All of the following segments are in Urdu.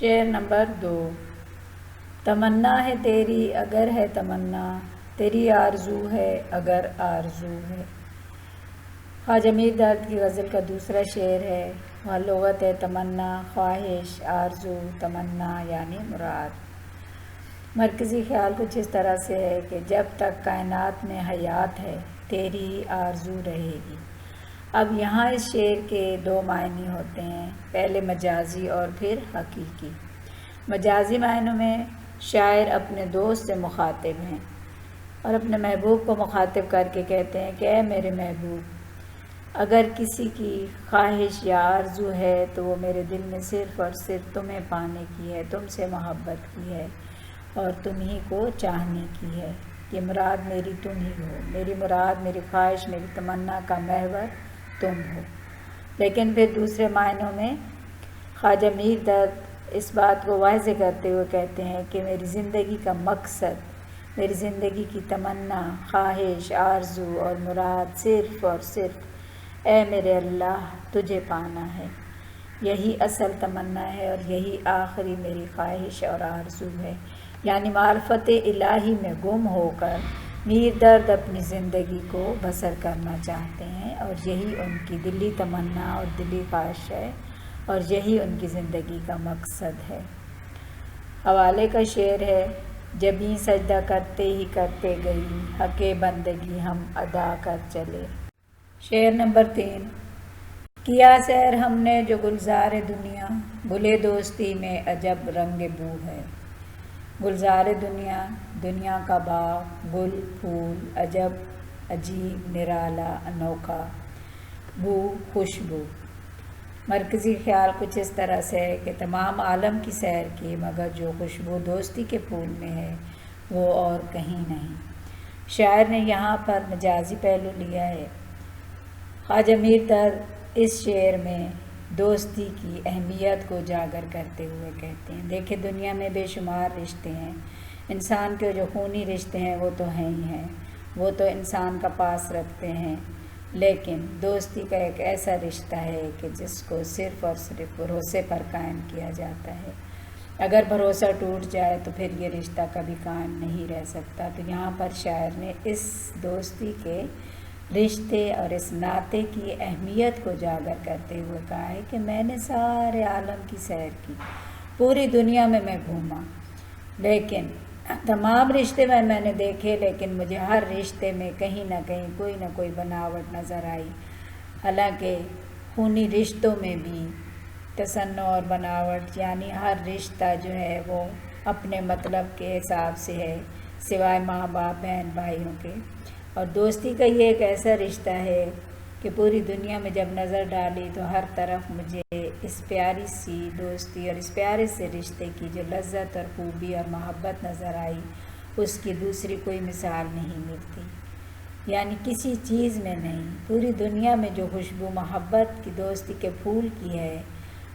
شعر نمبر 2۔ تمنا ہے تیری اگر ہے تمنا، تیری آرزو ہے اگر آرزو ہے۔ خواجہ میر درد کی غزل کا دوسرا شعر ہے۔ وہاں لغت ہے تمنا، خواہش، آرزو، تمنا یعنی مراد۔ مرکزی خیال کچھ اس طرح سے ہے کہ جب تک کائنات میں حیات ہے تیری آرزو رہے گی۔ اب یہاں اس شعر کے دو معنی ہوتے ہیں، پہلے مجازی اور پھر حقیقی۔ مجازی معنوں میں شاعر اپنے دوست سے مخاطب ہیں اور اپنے محبوب کو مخاطب کر کے کہتے ہیں کہ اے میرے محبوب، اگر کسی کی خواہش یا آرزو ہے تو وہ میرے دل میں صرف اور صرف تمہیں پانے کی ہے، تم سے محبت کی ہے اور تم ہی کو چاہنے کی ہے۔ یہ مراد میری تم ہی ہو، میری مراد، میری خواہش، میری تمنا کا محور تم ہو۔ لیکن پھر دوسرے معنوں میں خواجہ میر درد اس بات کو واضح کرتے ہوئے کہتے ہیں کہ میری زندگی کا مقصد، میری زندگی کی تمنا، خواہش، آرزو اور مراد صرف اور صرف اے میرے اللہ تجھے پانا ہے۔ یہی اصل تمنا ہے اور یہی آخری میری خواہش اور آرزو ہے۔ یعنی معرفت الہی میں گم ہو کر میر درد اپنی زندگی کو بسر کرنا چاہتے ہیں اور یہی ان کی دلی تمنا اور دلی خواہش ہے اور یہی ان کی زندگی کا مقصد ہے۔ حوالے کا شعر ہے، جبیں سجدہ کرتے ہی کرتے گئی، حق بندگی ہم ادا کر چلے۔ شعر نمبر 3۔ کیا سیر ہم نے جو گلزار دنیا، گلے دوستی میں عجب رنگ بو ہے۔ گلزار دنیا، دنیا کا باغ، گل، پھول، عجب، عجیب، نرالا، انوکھا، بو، خوشبو۔ مرکزی خیال کچھ اس طرح سے ہے کہ تمام عالم کی سیر کی مگر جو خوشبو دوستی کے پھول میں ہے وہ اور کہیں نہیں۔ شاعر نے یہاں پر مجازی پہلو لیا ہے۔ خواجہ میر درد اس شعر میں دوستی کی اہمیت کو اجاگر کرتے ہوئے کہتے ہیں، دیکھیں دنیا میں بے شمار رشتے ہیں، انسان کے جو خونی رشتے ہیں وہ تو ہیں ہی ہیں، وہ تو انسان کا پاس رکھتے ہیں، لیکن دوستی کا ایک ایسا رشتہ ہے کہ جس کو صرف اور صرف بھروسے پر قائم کیا جاتا ہے۔ اگر بھروسہ ٹوٹ جائے تو پھر یہ رشتہ کبھی قائم نہیں رہ سکتا۔ تو یہاں پر شاعر نے اس دوستی کے رشتے اور اس ناطے کی اہمیت کو اجاگر کرتے ہوئے کہا ہے کہ میں نے سارے عالم کی سیر کی، پوری دنیا میں گھوما، لیکن تمام رشتے میں نے دیکھے، لیکن مجھے ہر رشتے میں کہیں نہ کہیں کوئی نہ کوئی بناوٹ نظر آئی۔ حالانکہ خونی رشتوں میں بھی تصنع اور بناوٹ، یعنی ہر رشتہ جو ہے وہ اپنے مطلب کے حساب سے ہے، سوائے ماں باپ بہن بھائیوں کے۔ اور دوستی کا یہ ایک ایسا رشتہ ہے کہ پوری دنیا میں جب نظر ڈالی تو ہر طرف مجھے اس پیاری سی دوستی اور اس پیارے سے رشتے کی جو لذت اور خوبی اور محبت نظر آئی، اس کی دوسری کوئی مثال نہیں ملتی، یعنی کسی چیز میں نہیں۔ پوری دنیا میں جو خوشبو محبت کی دوستی کے پھول کی ہے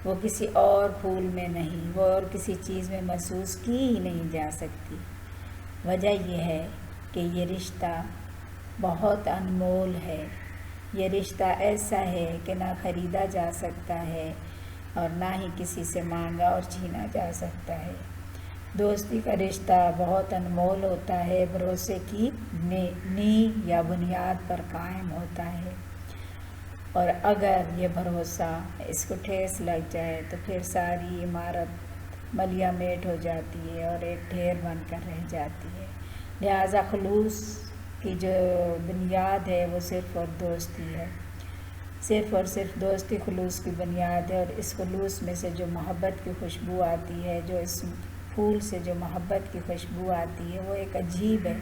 وہ کسی اور پھول میں نہیں، وہ اور کسی چیز میں محسوس کی ہی نہیں جا سکتی۔ وجہ یہ ہے کہ یہ رشتہ بہت انمول ہے، یہ رشتہ ایسا ہے کہ نہ خریدا جا سکتا ہے اور نہ ہی کسی سے مانگا اور چھینا جا سکتا ہے۔ دوستی کا رشتہ بہت انمول ہوتا ہے، بھروسے کی نیو یا بنیاد پر قائم ہوتا ہے، اور اگر یہ بھروسہ اس کو ٹھیس لگ جائے تو پھر ساری عمارت ملیا میٹ ہو جاتی ہے اور ایک ڈھیر بن کر رہ جاتی ہے۔ لہٰذا خلوص کی جو بنیاد ہے وہ صرف اور دوستی ہے، صرف اور صرف دوستی خلوص کی بنیاد ہے، اور اس خلوص میں سے جو محبت کی خوشبو آتی ہے، جو اس پھول سے جو محبت کی خوشبو آتی ہے وہ ایک عجیب ہے،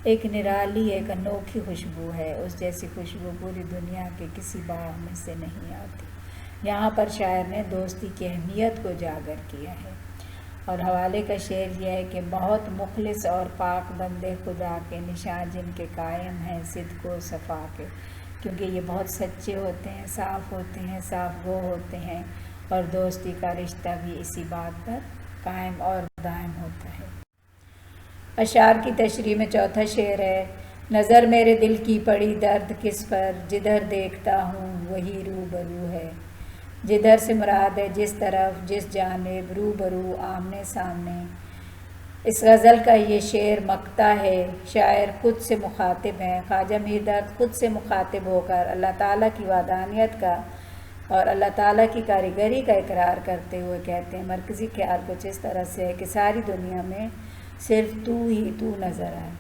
ایک نرالی، ایک انوکھی خوشبو ہے۔ اس جیسی خوشبو پوری دنیا کے کسی باغ میں سے نہیں آتی۔ یہاں پر شاعر نے دوستی کی اہمیت کو اجاگر کیا ہے۔ اور حوالے کا شعر یہ ہے کہ بہت مخلص اور پاک بندے خدا کے نشان جن کے قائم ہیں صدق و صفا کے، کیونکہ یہ بہت سچے ہوتے ہیں، صاف ہوتے ہیں، صاف گو ہوتے ہیں، اور دوستی کا رشتہ بھی اسی بات پر قائم اور دائم ہوتا ہے۔ اشعار کی تشریح میں چوتھا شعر ہے، نظر میرے دل کی پڑی درد کس پر، جدھر دیکھتا ہوں وہی روبرو ہے۔ جدھر سے مراد ہے جس طرف، جس جانب، روبرو، آمنے سامنے۔ اس غزل کا یہ شعر مقطع ہے، شاعر خود سے مخاطب ہیں۔ خواجہ میر درد خود سے مخاطب ہو کر اللہ تعالیٰ کی وحدانیت کا اور اللہ تعالیٰ کی کاریگری کا اقرار کرتے ہوئے کہتے ہیں، مرکزی خیال کچھ اس طرح سے ہے کہ ساری دنیا میں صرف تو ہی تو نظر آئے۔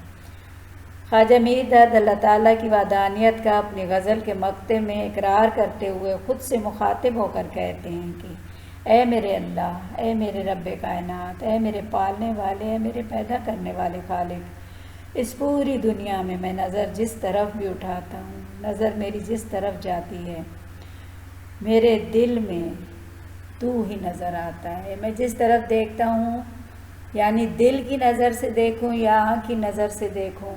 خواجہ میر درد اللہ تعالیٰ کی وحدانیت کا اپنی غزل کے مقطع میں اقرار کرتے ہوئے خود سے مخاطب ہو کر کہتے ہیں کہ اے میرے اللہ، اے میرے رب کائنات، اے میرے پالنے والے، اے میرے پیدا کرنے والے خالق، اس پوری دنیا میں نظر جس طرف بھی اٹھاتا ہوں، نظر میری جس طرف جاتی ہے، میرے دل میں تو ہی نظر آتا ہے۔ میں جس طرف دیکھتا ہوں، یعنی دل کی نظر سے دیکھوں یا آنکھ کی نظر سے دیکھوں،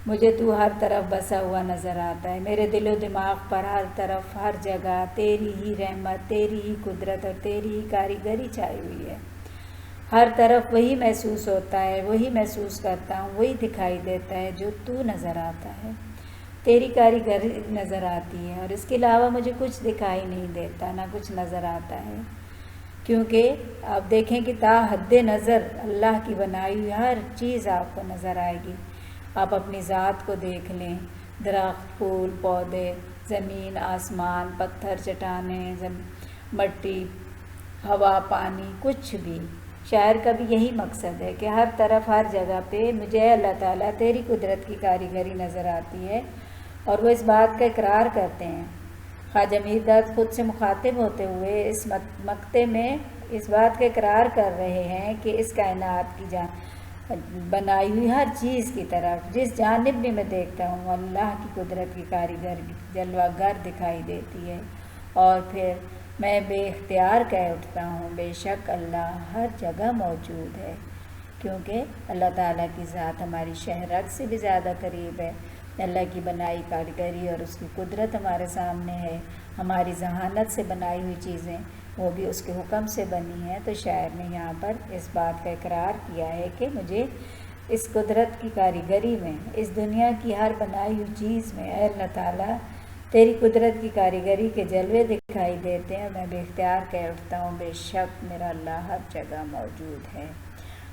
مجھے تو ہر طرف بسا ہوا نظر آتا ہے۔ میرے دل و دماغ پر ہر طرف، ہر جگہ تیری ہی رحمت، تیری ہی قدرت اور تیری ہی کاریگری چھائی ہوئی ہے۔ ہر طرف وہی محسوس ہوتا ہے، وہی محسوس کرتا ہوں، وہی دکھائی دیتا ہے جو تو نظر آتا ہے، تیری کاریگری نظر آتی ہے، اور اس کے علاوہ مجھے کچھ دکھائی نہیں دیتا، نہ کچھ نظر آتا ہے، کیونکہ آپ دیکھیں کہ تا حد نظر اللہ کی بنائی ہوئی ہر چیز آپ کو نظر آئے گی۔ آپ اپنی ذات کو دیکھ لیں، درخت، پھول، پودے، زمین، آسمان، پتھر، چٹانیں، مٹی، ہوا، پانی، کچھ بھی۔ شاعر کا بھی یہی مقصد ہے کہ ہر طرف، ہر جگہ پہ مجھے اللہ تعالیٰ تیری قدرت کی کاریگری نظر آتی ہے، اور وہ اس بات کا اقرار کرتے ہیں۔ خواجہ میر درد خود سے مخاطب ہوتے ہوئے اس مقطع میں اس بات کا اقرار کر رہے ہیں کہ اس کائنات کی بنائی ہوئی ہر چیز کی طرف، جس جانب بھی میں دیکھتا ہوں، اللہ کی قدرت کی کاریگر جلوہ گر دکھائی دیتی ہے، اور پھر میں بے اختیار کہہ اٹھتا ہوں بے شک اللہ ہر جگہ موجود ہے، کیونکہ اللہ تعالیٰ کی ذات ہماری شہرت سے بھی زیادہ قریب ہے۔ اللہ کی بنائی کاریگری اور اس کی قدرت ہمارے سامنے ہے، ہماری ذہانت سے بنائی ہوئی چیزیں وہ بھی اس کے حکم سے بنی ہیں۔ تو شاعر نے یہاں پر اس بات کا اقرار کیا ہے کہ مجھے اس قدرت کی کاریگری میں، اس دنیا کی ہر بنائی ہوئی چیز میں اے اللہ تعالیٰ تیری قدرت کی کاریگری کے جلوے دکھائی دیتے ہیں، اور میں بے اختیار کہہ اٹھتا ہوں بے شک میرا اللہ ہر جگہ موجود ہے۔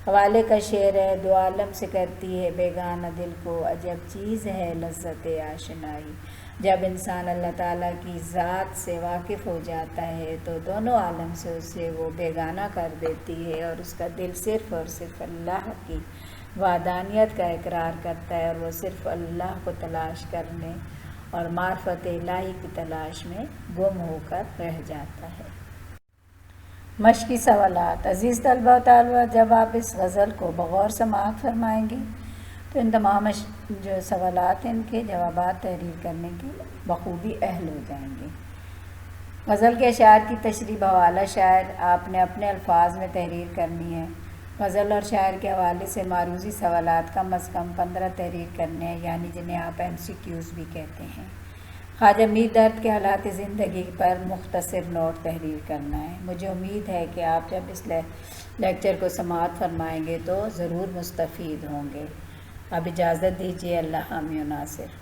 حوالے کا شعر ہے، دو عالم سے کرتی ہے بیگانہ دل کو، عجب چیز ہے لذت آشنائی۔ جب انسان اللہ تعالیٰ کی ذات سے واقف ہو جاتا ہے تو دونوں عالم سے اسے وہ بیگانہ کر دیتی ہے، اور اس کا دل صرف اور صرف اللہ کی وحدانیت کا اقرار کرتا ہے، اور وہ صرف اللہ کو تلاش کرنے اور معرفت الہی کی تلاش میں گم ہو کر رہ جاتا ہے۔ مشقی سوالات۔ عزیز طلبہ و طالبات، جب آپ اس غزل کو بغور سماعت فرمائیں گے تو ان تمام جو سوالات ہیں ان کے جوابات تحریر کرنے کے بخوبی اہل ہو جائیں گے۔ غزل کے اشعار کی تشریح بحوالہ شاعر آپ نے اپنے الفاظ میں تحریر کرنی ہے۔ غزل اور شاعر کے حوالے سے معروضی سوالات کم از کم 15 تحریر کرنے ہیں، یعنی جنہیں آپ MCQs بھی کہتے ہیں۔ خواجہ میر درد کے حالات زندگی پر مختصر نوٹ تحریر کرنا ہے۔ مجھے امید ہے کہ آپ جب اس لیکچر کو سماعت فرمائیں گے تو ضرور مستفید ہوں گے۔ اب اجازت دیجیے، اللہ حامی و ناصر۔